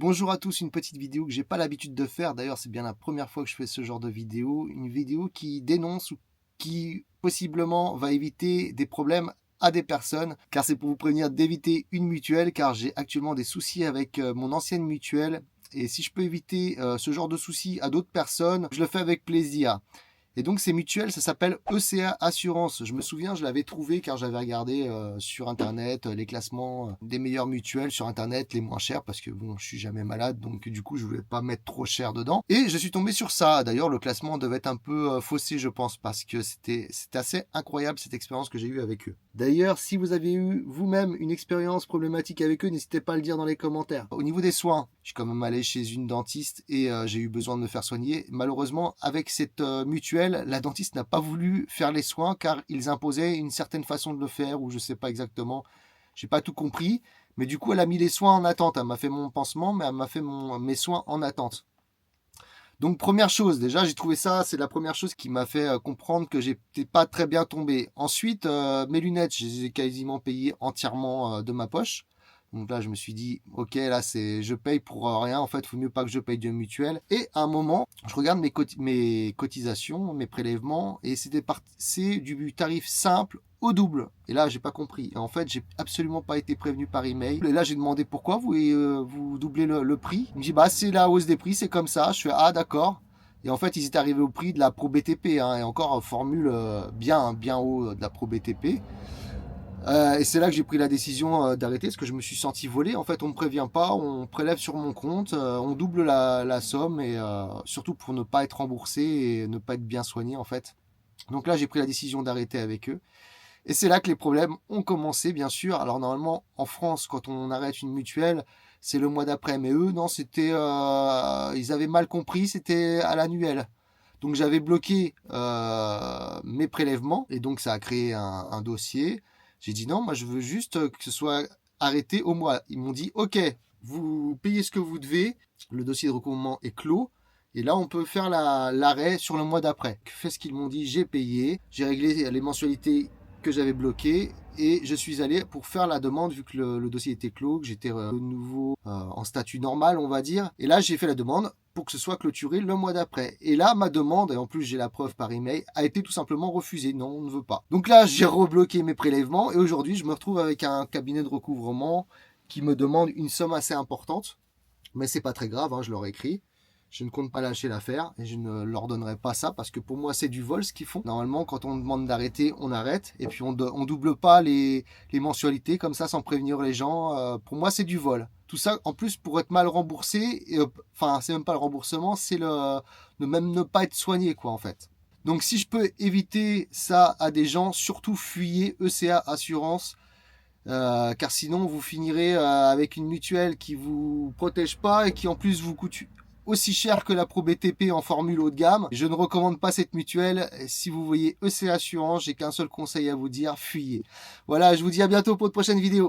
Bonjour à tous, une petite vidéo que j'ai pas l'habitude de faire. D'ailleurs, c'est bien la première fois que je fais ce genre de vidéo. Une vidéo qui dénonce ou qui possiblement va éviter des problèmes à des personnes, car c'est pour vous prévenir d'éviter une mutuelle, car j'ai actuellement des soucis avec mon ancienne mutuelle. Et si je peux éviter ce genre de soucis à d'autres personnes, je le fais avec plaisir. Et donc ces mutuelles, ça s'appelle ECA Assurance. Je me souviens, je l'avais trouvé car j'avais regardé sur internet les classements des meilleures mutuelles sur internet, les moins chères, parce que bon, je suis jamais malade, donc du coup je voulais pas mettre trop cher dedans. Et je suis tombé sur ça. D'ailleurs, le classement devait être un peu faussé, je pense, parce que c'était assez incroyable cette expérience que j'ai eue avec eux. D'ailleurs, si vous avez eu vous-même une expérience problématique avec eux, n'hésitez pas à le dire dans les commentaires. Au niveau des soins, je suis quand même allé chez une dentiste et j'ai eu besoin de me faire soigner. Malheureusement, avec cette mutuelle, la dentiste n'a pas voulu faire les soins car ils imposaient une certaine façon de le faire ou je sais pas exactement. J'ai pas tout compris, mais du coup, elle a mis les soins en attente. Elle m'a fait mon pansement, mais elle m'a fait mes soins en attente. Donc première chose, déjà j'ai trouvé ça, c'est la première chose qui m'a fait comprendre que j'étais pas très bien tombé. Ensuite, mes lunettes, je les ai quasiment payées entièrement de ma poche. Donc là, je me suis dit, ok, là, je paye pour rien. En fait, il faut mieux pas que je paye de mutuelle. Et à un moment, je regarde mes cotisations, mes prélèvements, et c'est du tarif simple au double. Et là, j'ai pas compris. Et en fait, j'ai absolument pas été prévenu par email. Et là, j'ai demandé pourquoi vous doublez le prix. Il me dit, bah, c'est la hausse des prix, c'est comme ça. Je fais, ah, d'accord. Et en fait, ils étaient arrivés au prix de la Pro BTP, hein, et encore formule bien haut de la Pro BTP. Et c'est là que j'ai pris la décision d'arrêter parce que je me suis senti volé. En fait, on me prévient pas, on prélève sur mon compte, on double la somme et surtout pour ne pas être remboursé et ne pas être bien soigné en fait. Donc là, j'ai pris la décision d'arrêter avec eux. Et c'est là que les problèmes ont commencé, bien sûr. Alors normalement, en France, quand on arrête une mutuelle, c'est le mois d'après. Mais eux, non, ils avaient mal compris, c'était à l'annuel. Donc j'avais bloqué mes prélèvements et donc ça a créé un dossier. J'ai dit non, moi je veux juste que ce soit arrêté au mois. Ils m'ont dit ok, vous payez ce que vous devez, le dossier de recouvrement est clos. Et là, on peut faire l'arrêt sur le mois d'après. Fait ce qu'ils m'ont dit, j'ai payé, j'ai réglé les mensualités que j'avais bloquées et je suis allé pour faire la demande vu que le dossier était clos, que j'étais de nouveau en statut normal, on va dire. Et là, j'ai fait la demande pour que ce soit clôturé le mois d'après. Et là, ma demande, et en plus j'ai la preuve par email, a été tout simplement refusée. Non, on ne veut pas. Donc là, j'ai rebloqué mes prélèvements et aujourd'hui, je me retrouve avec un cabinet de recouvrement qui me demande une somme assez importante. Mais c'est pas très grave, hein, je leur ai écrit. Je ne compte pas lâcher l'affaire et je ne leur donnerai pas ça parce que pour moi c'est du vol ce qu'ils font. Normalement quand on demande d'arrêter, on arrête et puis on double pas les mensualités comme ça sans prévenir les gens. Pour moi c'est du vol. Tout ça en plus pour être mal remboursé, enfin c'est même pas le remboursement, c'est même ne pas être soigné quoi en fait. Donc si je peux éviter ça à des gens, surtout fuyez ECA Assurance. Car sinon vous finirez avec une mutuelle qui vous protège pas et qui en plus vous coûte aussi cher que la Pro BTP en formule haut de gamme. Je ne recommande pas cette mutuelle. Si vous voyez EC Assurance, j'ai qu'un seul conseil à vous dire, fuyez. Voilà, je vous dis à bientôt pour de prochaines vidéos.